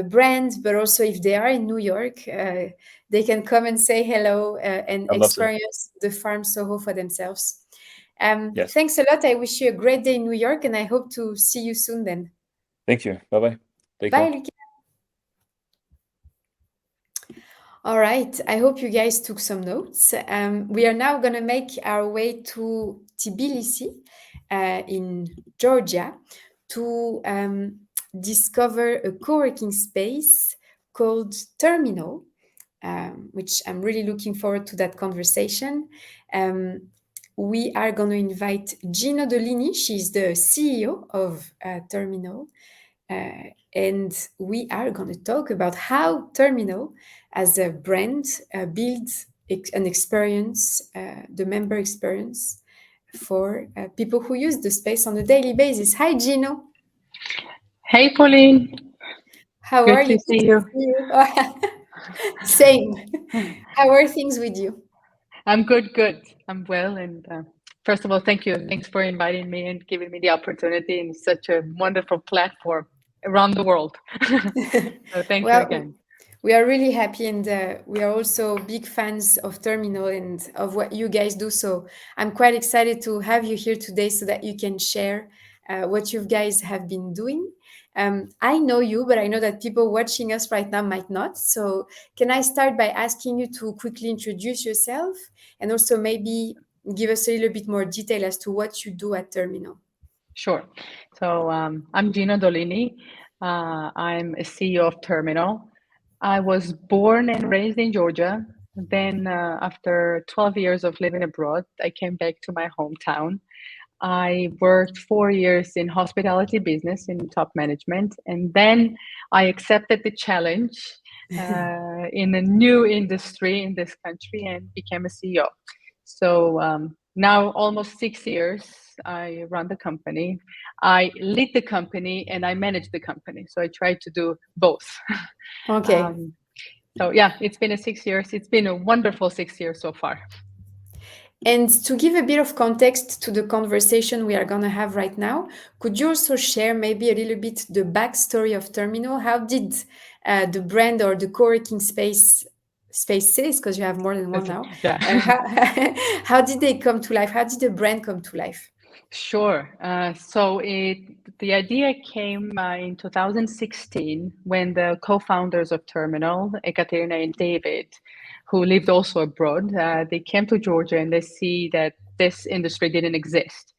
brand, but also if they are in New York, they can come and say hello and I'd love to. experience the farm Soho for themselves. Yes. Thanks a lot. I wish you a great day in New York, and I hope to see you soon then. Thank you. Bye-bye. Take Bye, care. Luca. All right. I hope you guys took some notes. We are now going to make our way to Tbilisi in Georgia to discover a co-working space called Terminal, which I'm really looking forward to that conversation. We are going to invite Jino Dolini. She's the CEO of Terminal. And we are going to talk about how Terminal, as a brand, builds an experience, the member experience for people who use the space on a daily basis. Hi, Gino. Hey, Pauline. How Good are to you? see you. Same. How are things with you? I'm good. I'm well. And first of all, thank you. Thanks for inviting me and giving me the opportunity in such a wonderful platform around the world. So thank you Well, again. we are really happy, and we are also big fans of Terminal and of what you guys do. So I'm quite excited to have you here today so that you can share what you guys have been doing. I know you, but I know that people watching us right now might not. So can I start by asking you to quickly introduce yourself and also maybe give us a little bit more detail as to what you do at Terminal? Sure. So I'm Jino Dolini. I'm a CEO of Terminal. I was born and raised in Georgia. Then, after 12 years of living abroad, I came back to my hometown. I worked 4 years in hospitality business in top management, and then I accepted the challenge in a new industry in this country and became a CEO. So now, almost 6 years, I run the company. I lead the company and I manage the company. So I try to do both. Okay. So yeah, it's been 6 years. It's been a wonderful 6 years so far. And to give a bit of context to the conversation we are going to have right now, could you also share maybe a little bit the backstory of Terminal? How did the brand or the co-working spaces, because you have more than one now, Yeah. how did they come to life? How did the brand come to life? Sure. So the idea came in 2016 when the co-founders of Terminal, Ekaterina and David, who lived also abroad, they came to Georgia and they see that this industry didn't exist.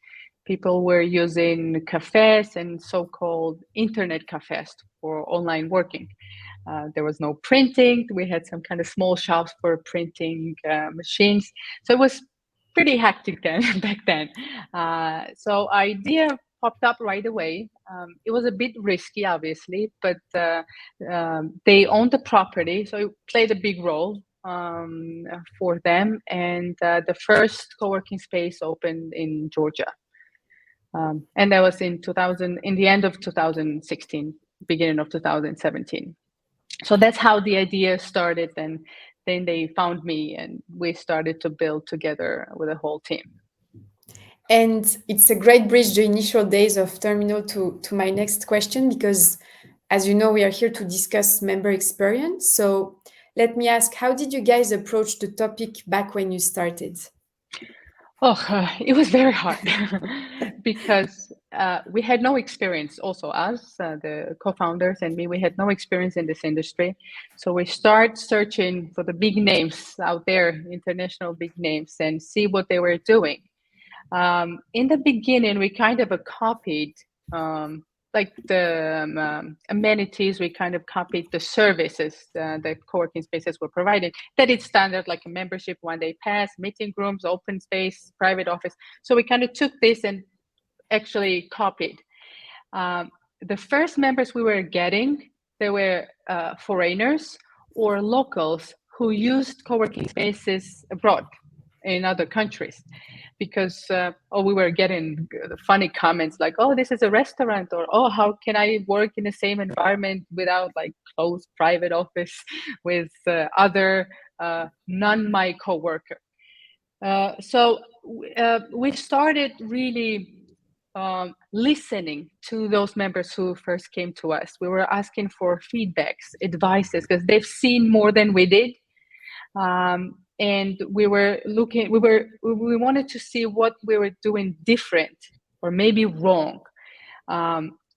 People were using cafes and so-called internet cafes for online working. There was no printing. We had some kind of small shops for printing machines. So it was pretty hectic then back then. So idea popped up right away. It was a bit risky, obviously, but they owned the property, so it played a big role for them. And the first co-working space opened in Georgia, and that was in the end of 2016, beginning of 2017. So that's how the idea started, and then they found me and we started to build together with a whole team. And it's a great bridge, the initial days of Terminal, to my next question, because as you know, we are here to discuss member experience. So let me ask, how did you guys approach the topic back when you started? It was very hard because we had no experience. Also, us, the co-founders and me, we had no experience in this industry. So we start searching for the big names out there, international big names, and see what they were doing. In the beginning, we kind of copied like the amenities. We kind of copied the services that co-working spaces were providing. That it's standard, like a membership, 1-day pass, meeting rooms, open space, private office. So we kind of took this and actually copied. The first members we were getting, they were foreigners or locals who used co-working spaces abroad in other countries, because we were getting funny comments like, oh, this is a restaurant, or oh, how can I work in the same environment without like closed private office with other non-my co-worker. So we started really listening to those members who first came to us. We were asking for feedbacks, advices, because they've seen more than we did. And we were looking, we wanted to see what we were doing different or maybe wrong.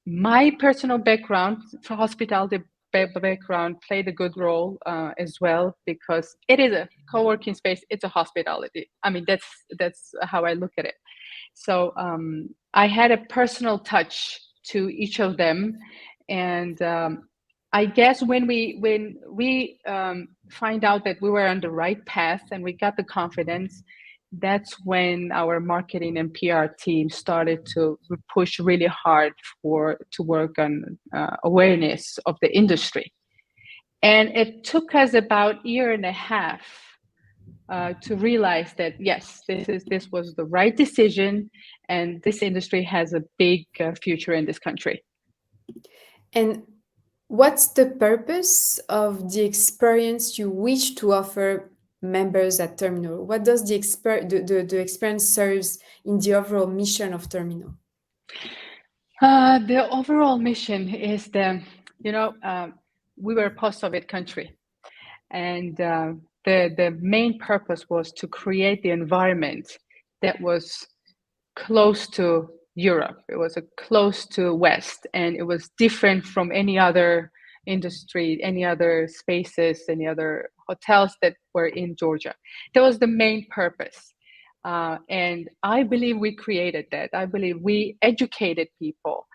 My personal background for hospitality background played a good role as well, because it is a co-working space. It's a hospitality. I mean, that's how I look at it. So I had a personal touch to each of them, and I guess when we find out that we were on the right path and we got the confidence, that's when our marketing and PR team started to push really hard to work on awareness of the industry. And it took us about a year and a half to realize that yes, this was the right decision, and this industry has a big future in this country. And what's the purpose of the experience you wish to offer members at Terminal? What does the experience serves in the overall mission of Terminal? The overall mission is we were a post-Soviet country, and the main purpose was to create the environment that was close to Europe. It was close to West, and it was different from any other industry, any other spaces, any other hotels that were in Georgia. That was the main purpose. And I believe we created that. I believe we educated people,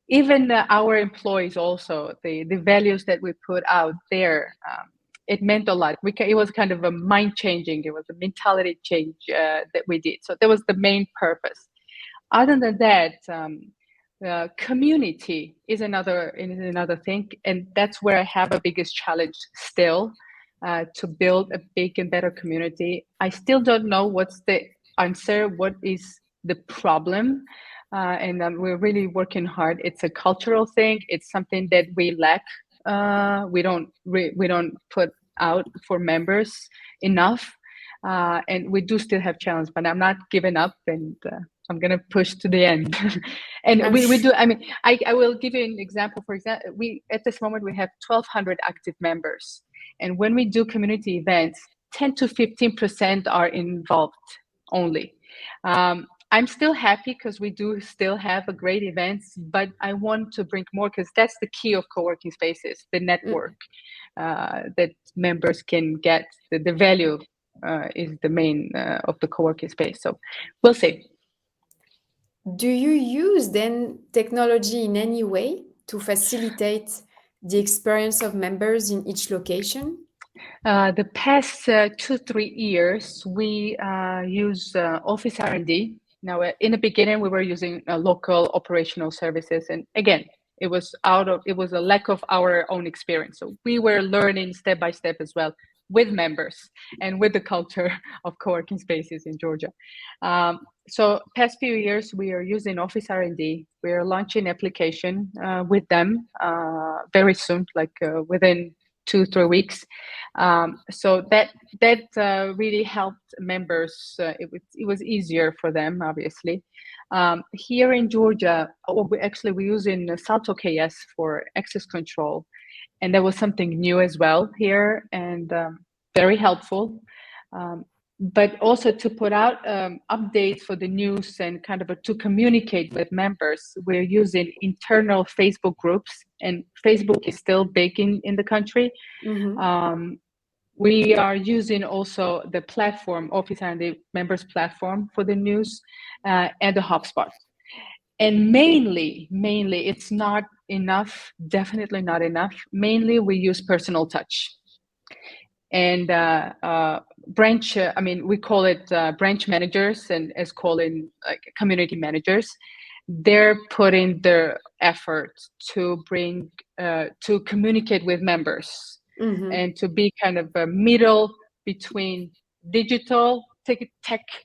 even our employees also, the values that we put out there. It meant a lot. It was kind of a mind changing. It was a mentality change that we did. So that was the main purpose. Other than that, community is another thing, and that's where I have a biggest challenge still, to build a big and better community. I still don't know what's the answer, what is the problem, and we're really working hard. It's a cultural thing. It's something that we lack. We don't put out for members enough, and we do still have challenges. But I'm not giving up, and I'm gonna push to the end. And we do. I mean, I will give you an example. For example, we at this moment we have 1,200 active members, and when we do community events, 10 to 15% are involved only. I'm still happy because we do still have a great events, but I want to bring more, because that's the key of co-working spaces, the network that members can get. The value is the main of the co-working space. So we'll see. Do you use then technology in any way to facilitate the experience of members in each location? The past 2-3 years, we use Office R&D. Now, in the beginning, we were using local operational services, and again, it was a lack of our own experience. So we were learning step by step as well with members and with the culture of co-working spaces in Georgia. So past few years, we are using Office R&D. We are launching application with them very soon, like within 2-3 weeks. So that really helped members. It was easier for them, obviously. Here in Georgia, we're using Salto KS for access control, and that was something new as well here, and very helpful. But also to put out updates for the news and kind of to communicate with members, we're using internal Facebook groups, and Facebook is still big in the country. Mm-hmm. We are using also the platform, Office and the members platform for the news, and the HubSpot. And mainly, it's not enough, definitely not enough. Mainly we use personal touch. And branch, we call it branch managers, and as calling like community managers. They're putting their effort to bring, to communicate with members, mm-hmm. and to be kind of a middle between digital tech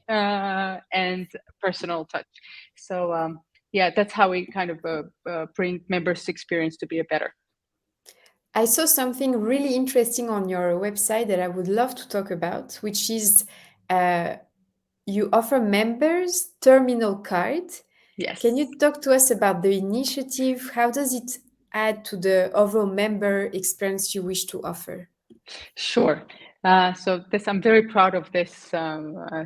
and personal touch. So yeah, that's how we kind of bring members' experience to be a better. I saw something really interesting on your website that I would love to talk about, which is you offer members terminal card Yes. Can you talk to us about the initiative? How does it add to the overall member experience you wish to offer? Sure. So I'm very proud of this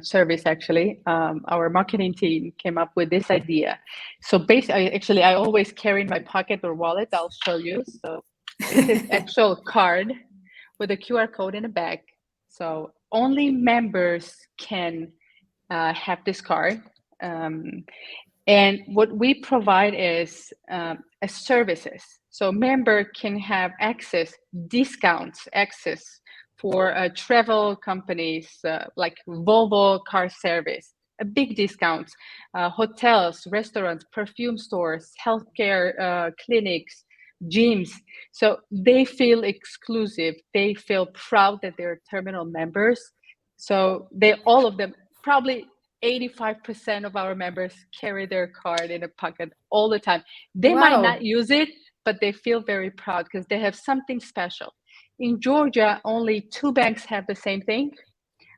service. Actually, our marketing team came up with this idea. So basically, I always carry in my pocket or wallet. I'll show you. So this is actual card with a QR code in the back. So only members can have this card. And what we provide is services. So member can have discounts, access for travel companies like Volvo Car Service, a big discounts, hotels, restaurants, perfume stores, healthcare clinics, gyms. So they feel exclusive. They feel proud that they're terminal members. So all of them, probably 85% of our members carry their card in a pocket all the time. They might not use it, but they feel very proud because they have something special. In Georgia, only 2 banks have the same thing,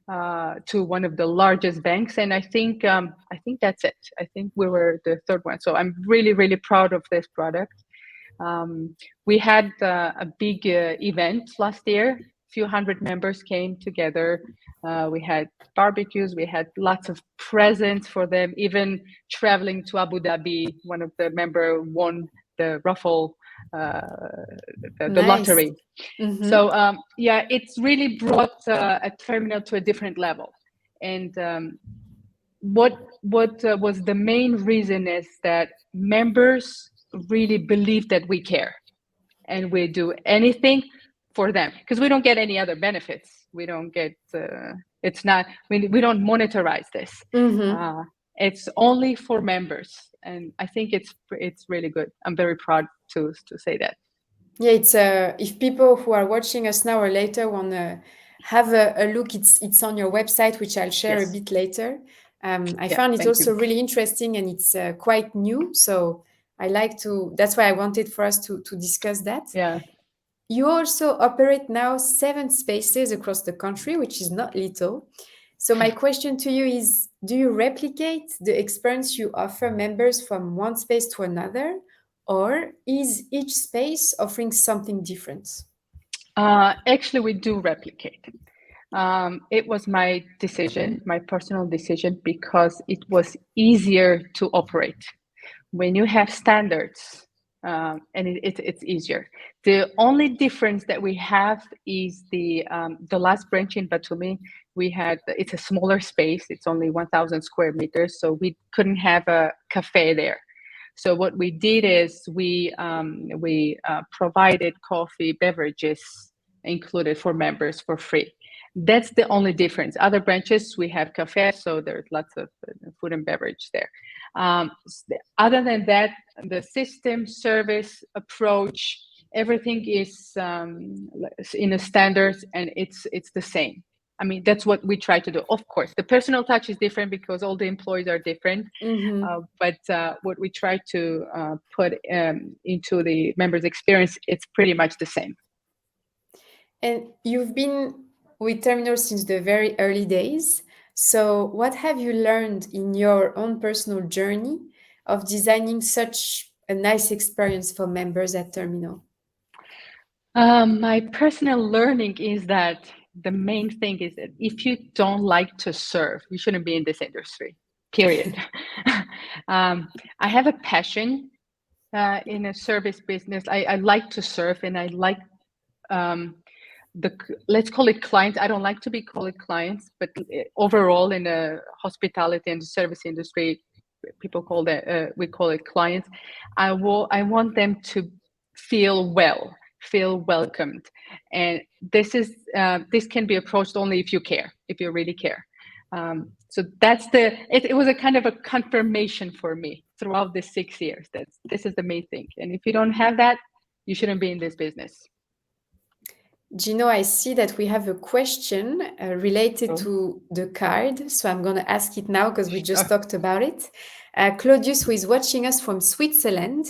to one of the largest banks, and I think that's it. I think we were the 3rd one. So I'm really, really proud of this product. We had a big event last year. Few hundred members came together. We had barbecues. We had lots of presents for them. Even traveling to Abu Dhabi, one of the member won the raffle, the lottery. Mm-hmm. So it's really brought a terminal to a different level. And what was the main reason is that members really believe that we care and we do anything for them, because we don't get any other benefits. We don't get we don't monetize this. Mm-hmm. It's only for members, and I think it's really good. I'm very proud to say that. Yeah, it's if people who are watching us now or later want to have a look, it's on your website, which I'll share a bit later. I found it also really interesting, and it's quite new. So I like to. That's why I wanted for us to discuss that. Yeah. You also operate now 7 spaces across the country, which is not little. So my question to you is: do you replicate the experience you offer members from one space to another? Or is each space offering something different? Actually, we do replicate. It was my decision, my personal decision, because it was easier to operate. When you have standards, and it's easier. The only difference that we have is the last branch in Batumi. It's a smaller space. It's only 1,000 square meters, so we couldn't have a cafe there. So what we did is we provided coffee, beverages included for members for free. That's the only difference. Other branches, we have cafe, so there's lots of food and beverage there. Other than that, the system, service, approach, everything is in a standards, and it's the same. I mean, that's what we try to do. Of course, the personal touch is different because all the employees are different. Mm-hmm. But what we try to put into the members' experience, it's pretty much the same. And you've been with Terminal since the very early days. So what have you learned in your own personal journey of designing such a nice experience for members at Terminal? My personal learning is that the main thing is that if you don't like to serve, you shouldn't be in this industry, period. I have a passion in a service business. I like to serve, and I like let's call it clients. I don't like to be called clients, but overall in the hospitality and the service industry, people call that we call it clients. I want them to feel well, feel welcomed, and this can be approached only if you care, if you really care. So that's it was a kind of a confirmation for me throughout the 6 years that this is the main thing, and if you don't have that, you shouldn't be in this business. Jino, I see that we have a question related to the card, so I'm going to ask it now because we just talked about it. Claudius, who is watching us from Switzerland,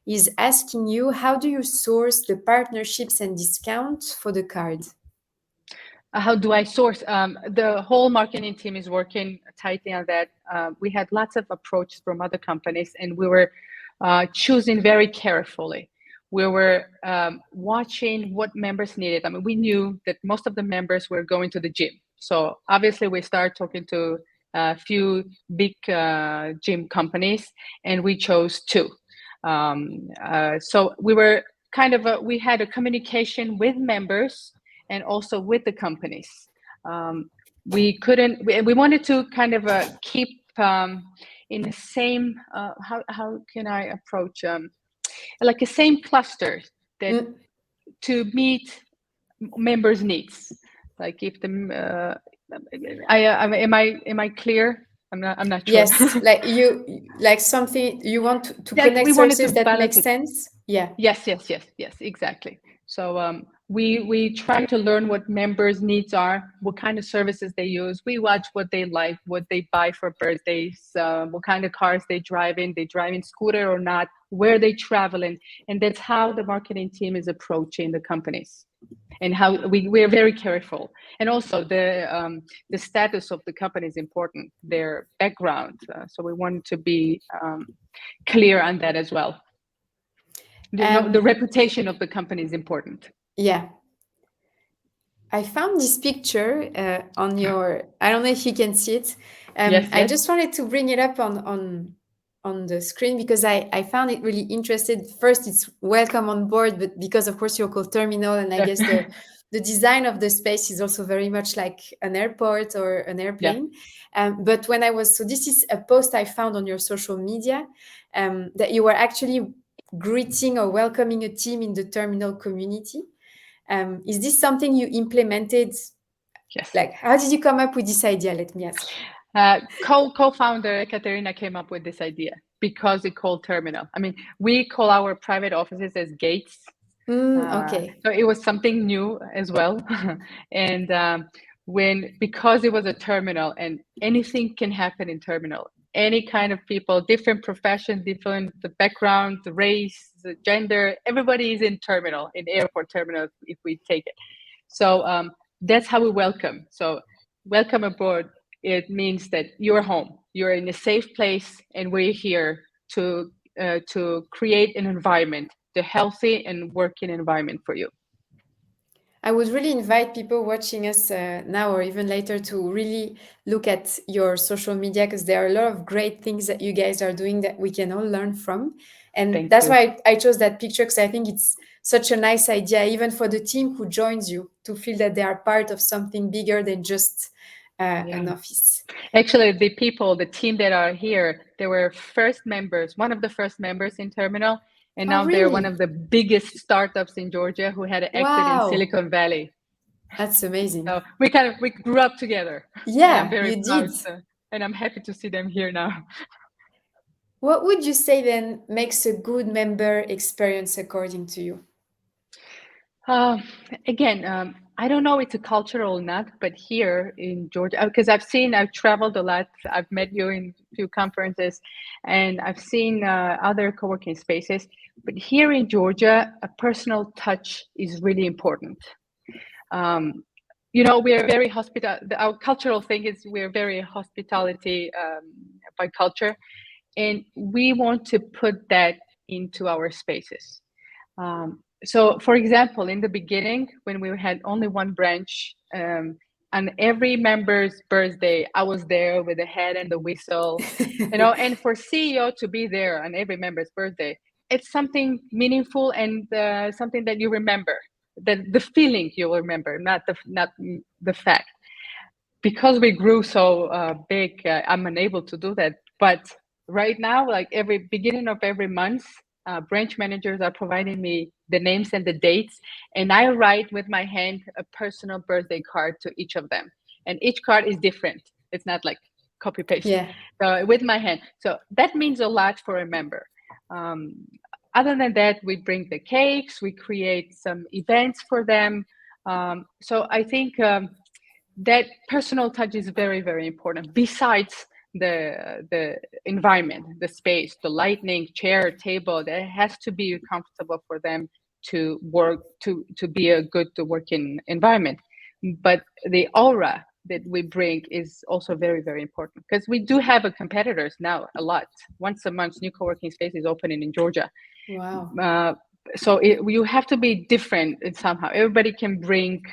is asking you, how do you source the partnerships and discounts for the card? how do I source? The whole marketing team is working tightly on that. We had lots of approaches from other companies, and we were choosing very carefully. We were watching what members needed. I mean, we knew that most of the members were going to the gym. So obviously we started talking to a few big gym companies, and we chose two. So we were we had a communication with members and also with the companies. We wanted to keep in the same, how can I approach, like the same cluster that to meet members' needs. Like if the, am I clear? I'm not sure. Yes, like something you want to Like connect we wanted services to that make balance it. sense. Yeah. Yes, exactly. So we try to learn what members' needs are, what kind of services they use. We watch what they like, what they buy for birthdays, what kind of cars they drive in scooter or not, where they travel in, and that's how the marketing team is approaching the companies, and how we're very careful. And also the status of the company is important, their background. So we want to be clear on that as well. The reputation of the company is important. Yeah. I found this picture on your, I don't know if you can see it. Yes. I just wanted to bring it up on the screen because I found it really interesting. First, it's welcome on board, but because of course you're called terminal, and I guess the design of the space is also very much like an airport or an airplane. But so this is a post I found on your social media that you were actually greeting or welcoming a team in the terminal community. Is this something you implemented? Yes. Like, how did you come up with this idea? Let me ask. Co-founder Katerina came up with this idea because it called terminal. I mean, we call our private offices as gates. Okay. So it was something new as well. And because it was a terminal, and anything can happen in terminal, any kind of people, different profession, different the background, the race, the gender, everybody is in terminal, in airport terminal, if we take it. So that's how we welcome. So welcome aboard. It means that you're home, you're in a safe place, and we're here to create an environment, the healthy and working environment for you. I would really invite people watching us now or even later to really look at your social media, because there are a lot of great things that you guys are doing that we can all learn from. And that's why I chose that picture, because I think it's such a nice idea, even for the team who joins you, to feel that they are part of something bigger than just an office. Actually, the team that are here, they were one of the first members in Terminal. And now they're one of the biggest startups in Georgia who had an exit in Silicon Valley. That's amazing. So we grew up together. Yeah, I'm very proud. And I'm happy to see them here now. What would you say then makes a good member experience according to you? Again, I don't know it's a cultural or not, but here in Georgia, because I've traveled a lot. I've met you in a few conferences, and I've seen other co-working spaces. But here in Georgia, a personal touch is really important. We are very our cultural thing is we're very hospitality by culture, and we want to put that into our spaces. So, for example, in the beginning, when we had only one branch, on every member's birthday, I was there with the head and the whistle, and for CEO to be there on every member's birthday, it's something meaningful and something that you remember, the feeling you will remember, not the fact. Because we grew so big, I'm unable to do that. But right now, like every beginning of every month, branch managers are providing me the names and the dates, and I write with my hand a personal birthday card to each of them. And each card is different. It's not like copy paste. So with my hand. So that means a lot for a member. Other than that, we bring the cakes, we create some events for them. So I think that personal touch is very, very important. Besides the environment, the space, the lighting, chair, table, that has to be comfortable for them to work, to be a good working environment. but the aura that we bring is also very, very important, because we do have a competitors now a lot. Once a month, new co-working space is opening in Georgia. Wow. So you have to be different in somehow. Everybody can bring,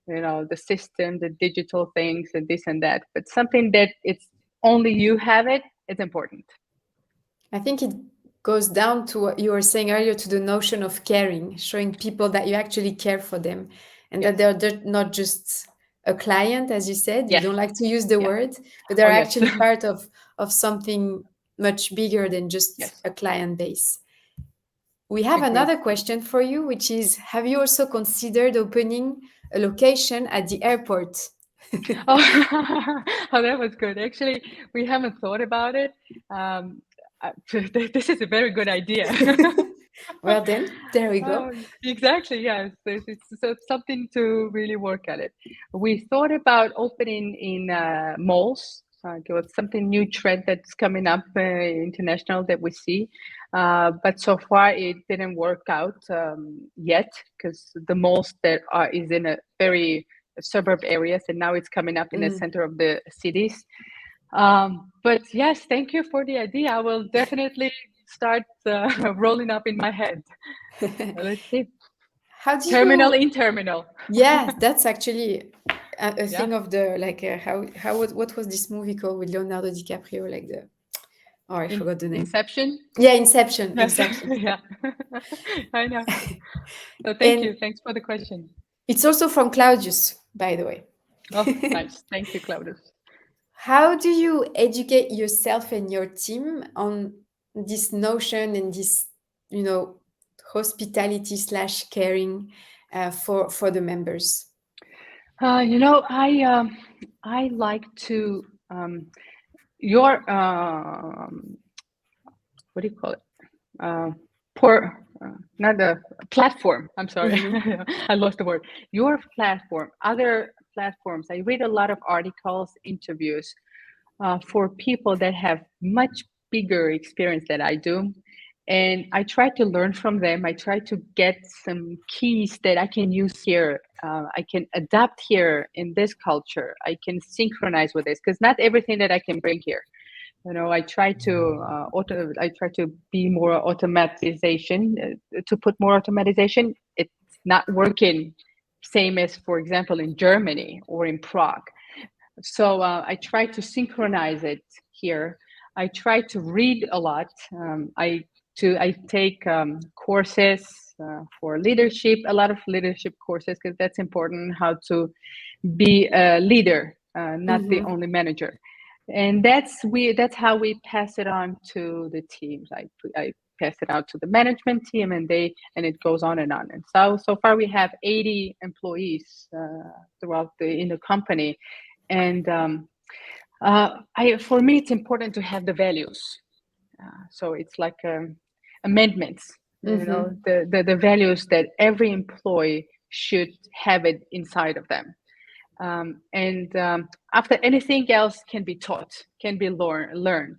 the system, the digital things, and this and that, but something that it's only you have it's important. I think it goes down to what you were saying earlier, to the notion of caring, showing people that you actually care for them, and Yes. that they're not just a client, as you said. You Yes. don't like to use the Yeah. word, but they're yes. actually part of something much bigger than just Yes. a client base. We have Agreed. another question for you, which is, have you also considered opening a location at the airport? Oh, that was good. Actually, we haven't thought about it. This is a very good idea. Well, then, there we go. Exactly, yes. It's something to really work at it. We thought about opening in malls. It was something new trend that's coming up international that we see. But so far it didn't work out yet, because the malls that is in a very suburb areas, and now it's coming up in the center of the cities. But yes, thank you for the idea. I will definitely start rolling up in my head. Let's see. How do Terminal you... in terminal. Yeah, that's actually a Yeah. thing of the, like, what was this movie called with Leonardo DiCaprio, like the... Oh, I forgot the name. Inception? Yeah, Inception, Yes. exactly. Yeah. I know. So thank you. Thanks for the question. It's also from Claudius, by the way. Oh, nice. Thank you, Claudius. How do you educate yourself and your team on this notion and this, hospitality / caring for the members? I like to your what do you call it? Not the platform. I'm sorry, I lost the word. Your platform, other platforms. I read a lot of articles, interviews for people that have much bigger experience than I do. And I try to learn from them. I try to get some keys that I can use here. I can adapt here in this culture. I can synchronize with this, because not everything that I can bring here. I try to I try to be more automatization, to put more automatization. It's not working same as, for example, in Germany or in Prague. So I try to synchronize it here. I try to read a lot. I take courses for leadership, a lot of leadership courses, because that's important, how to be a leader, not the only manager. And that's how we pass it on to the teams. I pass it out to the management team, and it goes on and on. And so far we have 80 employees throughout in the company. And for me, it's important to have the values. So it's like amendments, the values that every employee should have it inside of them. After anything else can be taught, can be learned.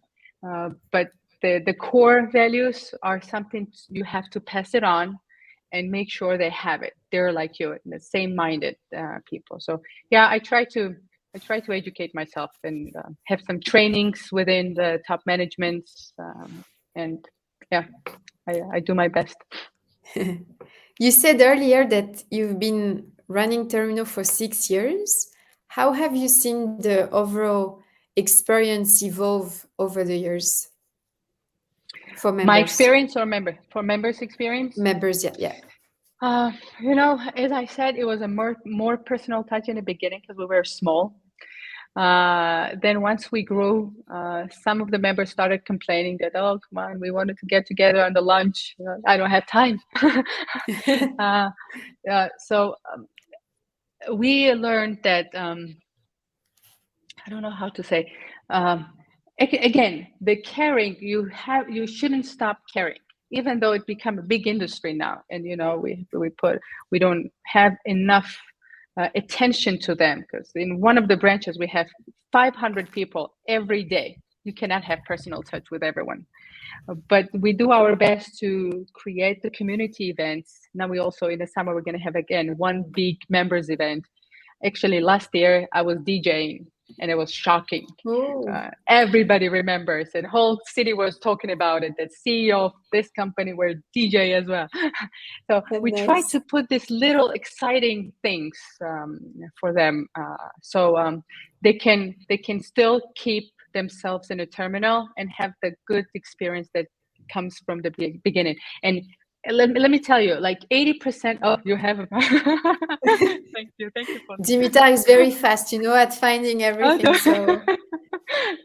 But the core values are something you have to pass it on and make sure they have it. They're like you, the same-minded people. So yeah, I try to educate myself and have some trainings within the top management, and yeah, I do my best. You said earlier that you've been running Termino for 6 years. How have you seen the overall experience evolve over the years for members? My experience, or for members' experience? Members, yeah. As I said, it was a more personal touch in the beginning, because we were small. Then once we grew, some of the members started complaining that, oh, come on, we wanted to get together on the lunch. I don't have time. So we learned that, I don't know how to say, again, the caring, you shouldn't stop caring, even though it become a big industry now. And, we don't have enough attention to them, because in one of the branches we have 500 people every day. You cannot have personal touch with everyone, but we do our best to create the community events. Now we also, in the summer, we're going to have again one big members event, Actually, last year I was DJing, and it was shocking. Everybody remembers, and whole city was talking about it. That CEO of this company were DJ as well. So we try to put these little exciting things for them, so they can still keep themselves in a terminal and have the good experience that comes from the beginning. And let me tell you, like 80% of you have a thank you for Dimitar is very fast, at finding everything. So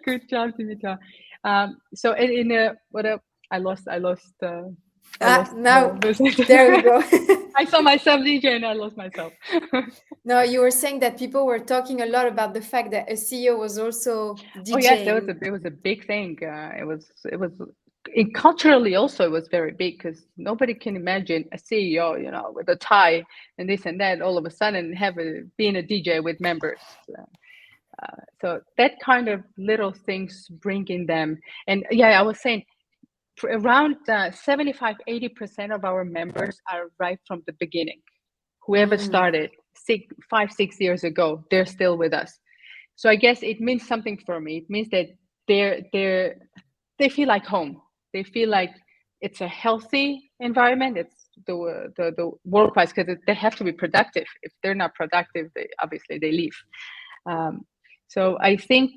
good job, Dimitar. So in I lost now there we go. I saw myself DJ and I lost myself. No, you were saying that people were talking a lot about the fact that a CEO was also DJing. Oh yes, it was a big thing. It was culturally also it was very big, because nobody can imagine a CEO, with a tie and this and that, all of a sudden being a DJ with members. So that kind of little things bringing them. And yeah, I was saying around 75-80% of our members are right from the beginning. Whoever started 5-6 years ago, they're still with us. So I guess it means something for me. It means that they feel like home. They feel like it's a healthy environment. It's the work-wise, because they have to be productive. If they're not productive, obviously they leave. So I think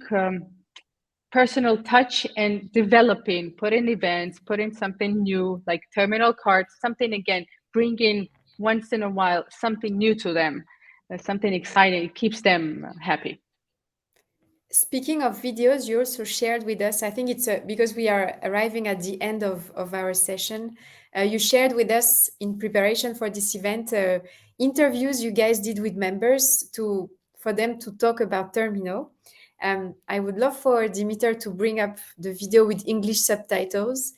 personal touch and developing, putting events, putting something new like terminal cards, something again, bringing once in a while something new to them, something exciting. It keeps them happy. Speaking of videos, you also shared with us, I think it's because we are arriving at the end of our session, you shared with us in preparation for this event interviews you guys did with members for them to talk about Terminal. I would love for Dimitar to bring up the video with English subtitles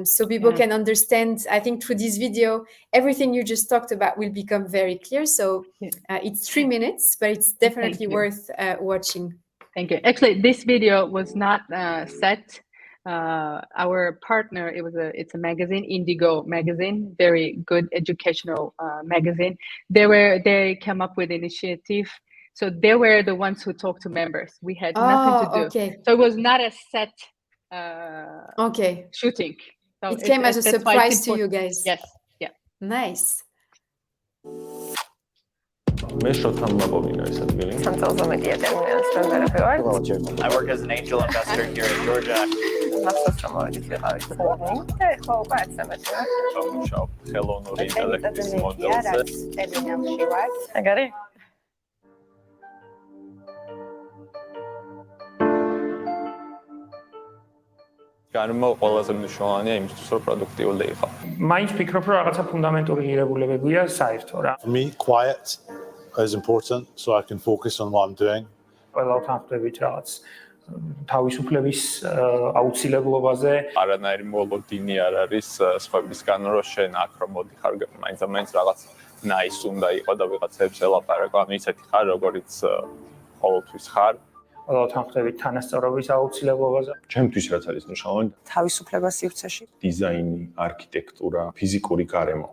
so people can understand. I think through this video, everything you just talked about will become very clear. So it's 3 minutes, but it's definitely worth watching. Thank you. Actually, this video was not set. Our partner, it's a magazine, Indigo magazine, very good educational magazine. They came up with initiative. So they were the ones who talked to members. We had nothing to do. Okay. So it was not a set shooting. So it came as a surprise to you guys. Yes. Yeah. Nice. მე შოთან მაბობინა ეს ადგილი. I work as an angel investor here in Georgia. ხელოვნური ინტელექტის მოდელზე. განმა ყველაზე მნიშვნელოვანია იმისთვის, რომ პროდუქტიული იყო. მაინც ფიქრობ, რომ რაღაცა ფუნდამენტური ღირებულებებია საერთო რა. For me, quiet is important, so I can focus on what I'm doing. ყველა თანხმდებით რაღაც თავისუფლების აუცილებლობაზე. არანაირი მოლოდინი არ არის სხვებისგან, რომ შენ აქ რომ მოდიხარ, მაინც რაღაც nice უნდა იყო და ვიღაცებს ელაპარაკო, ანუ ისეთი ხარ, როგორიც ყოველთვის ხარ. ყველა თანხმდებით თანასწორობის აუცილებლობაზე. ჩემთვის რაც არის მნიშვნელოვანი, თავისუფლება სივრცეში. დიზაინი, არქიტექტურა, ფიზიკური გარემო.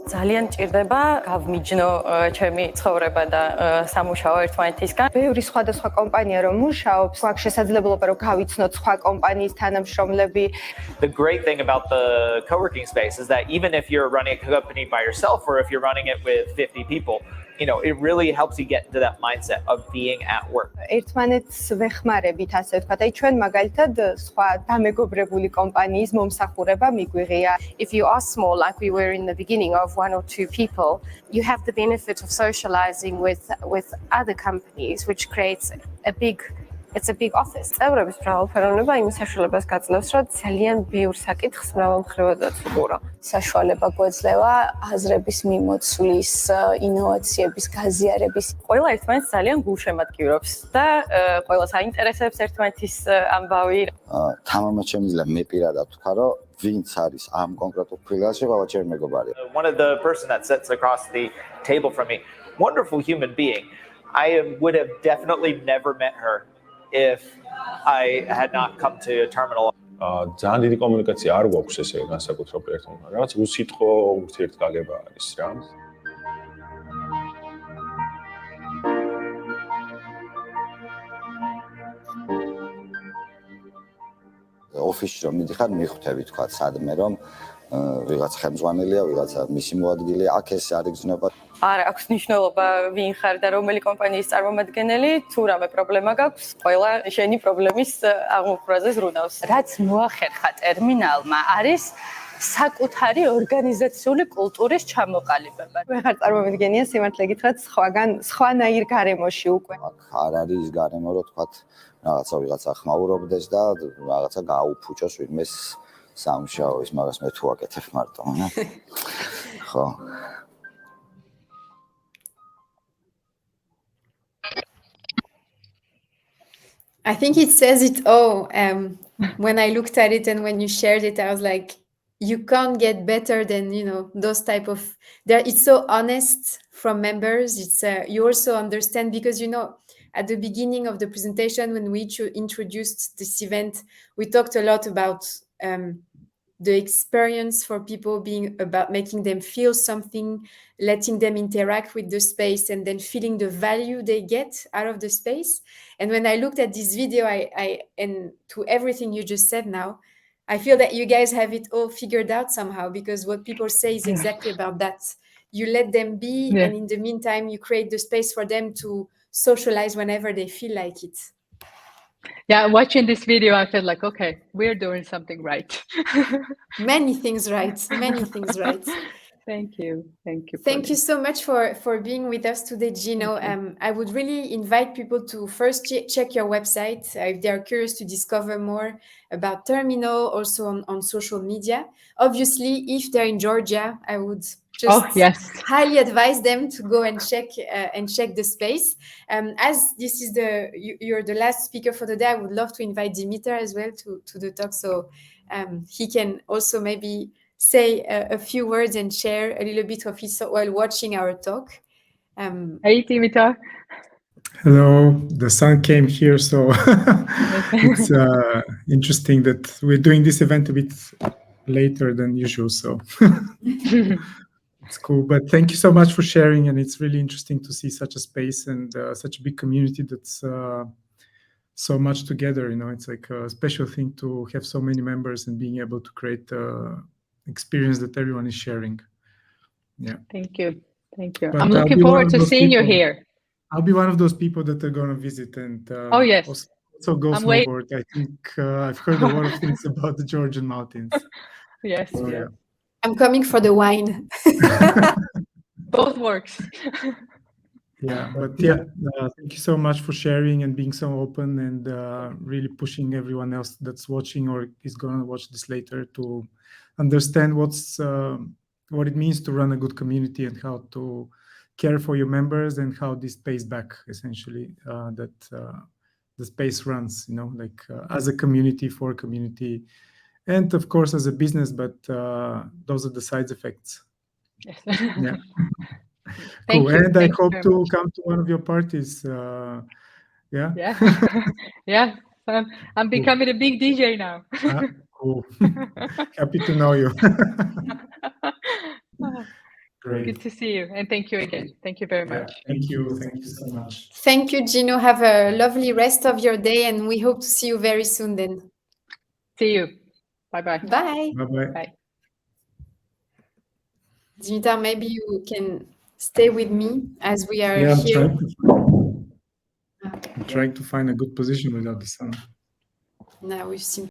ძალიან მჭირდება გავმიჯნო ჩემი ცხოვრება და სამუშაო ერთმანეთისგან. ბევრი სხვადასხვა კომპანია რომ მუშაობს, გვაქვს შესაძლებლობა რომ გავიცნოთ სხვა კომპანიის თანამშრომლები. The great thing about the co-working space is that even if you're running a company by yourself or if you're running it with 50 people, it really helps you get into that mindset of being at work. ერთმანეთს ვეხმარებით, ასე ვთქვათ. აი ჩვენ მაგალითად სხვა დამეგობრებული კომპანიის მომსახურება მიგვიღია. If you are small, like we were in the beginning of 1 or 2 people, you have the benefit of socializing with other companies, which creates it's a big office. წევრების მრავალფეროვნება იმის საშუალებას გაძლევს, რომ ძალიან ბევრ საკითხს მრავალმხრივად ვუყურო. საშუალება გვეძლევა აზრების მიმოცვლის, ინოვაციების გაზიარების. ყველა ერთმანეთს ძალიან გულშემატკივრობს და ყველას აინტერესებს ერთმანეთის ამბავი. თამამად შემიძლია მე პირადად ვთქვა, რომ ვინც არის ამ კონკრეტულ ფრილანსში, ყველა ჩემი მეგობარია. One of the person that sits across the table from me, wonderful human being. I would have definitely never met her if I had not come to Terminal. ძალიან დიდი კომუნიკაცია არ გვაქვს ესე განსაკუთრებულ პროექტთან. რაღაც უსიტყვო ურთიერთგაგება არის რა. ოფისში რომ მიდიხარ, მიხვდები თქვა სადმე რომ ვიღაც ხელმძღვანელია, ვიღაცა მისი მოადგილეა, აქ ეს არ იგრძნობა. არ აქვს მნიშვნელობა ვინ ხარ და რომელი კომპანიის წარმომადგენელი, თუ რამე პრობლემა გაქვს, ყველა შენი პრობლემის აღმოფხვრაზე ზრუნავს. რაც მოახერხა ტერმინალმა არის საკუთარი ორგანიზაციული კულტურის ჩამოყალიბება. ვეღარ წარმომიდგენია სიმართლე გითხრათ სხვანაირ გარემოში უკვე. არ არის ის გარემო, რომ თქვა ვიღაცა ხმაურობდეს და რაღაცა გააუფუჭოს ვინმეს სამუშაოის, მაგას მე თუ აკეთებ მარტო, ხო. I think it says it all. When I looked at it and when you shared it, I was like, you can't get better than, those type of, it's so honest from members. It's you also understand because, at the beginning of the presentation, when we introduced this event, we talked a lot about the experience for people being about making them feel something, letting them interact with the space, and then feeling the value they get out of the space. And when I looked at this video, and to everything you just said now, I feel that you guys have it all figured out somehow, because what people say is exactly about that. You let them be, and in the meantime, you create the space for them to socialize whenever they feel like it. Yeah, watching this video, I felt like, okay, we're doing something right. Many things right. Many things right. Thank you. Thank you so much for being with us today, Jino. I would really invite people to first check your website if they are curious to discover more about Terminal, also on social media. Obviously, if they're in Georgia, I would just highly advise them to go and check the space. As this is you're the last speaker for the day, I would love to invite Dimitar as well to the talk, so he can also maybe say a few words and share a little bit of his while watching our talk. Hey, Dimitar. Hello. The sun came here, so it's interesting that we're doing this event a bit later than usual. So it's cool. But thank you so much for sharing, and it's really interesting to see such a space and such a big community that's so much together. It's like a special thing to have so many members and being able to create experience that everyone is sharing. Yeah. Thank you. But I'm looking forward to seeing you here. I'll be one of those people that are going to visit and also go snowboard. I think I've heard a lot of things about the Georgian mountains. Yes. So, yeah. I'm coming for the wine. Both works. Yeah, but thank you so much for sharing and being so open and really pushing everyone else that's watching or is going to watch this later to understand what it means to run a good community and how to care for your members and how this pays back essentially that the space runs, as a community for a community, and of course as a business. But those are the side effects. Yes. Yeah. Cool. And I hope to come to one of your parties. Yeah. Yeah. I'm becoming a big DJ now. Cool. Happy to know you. Great. Good to see you, and thank you again. Thank you very much. Thank you so much. Thank you, Jino. Have a lovely rest of your day, and we hope to see you very soon then. See you. Bye-bye. Bye. Bye-bye. Bye. Dimitar, maybe you can stay with me as we are here. I'm trying to find a good position without the sun. Now we've seen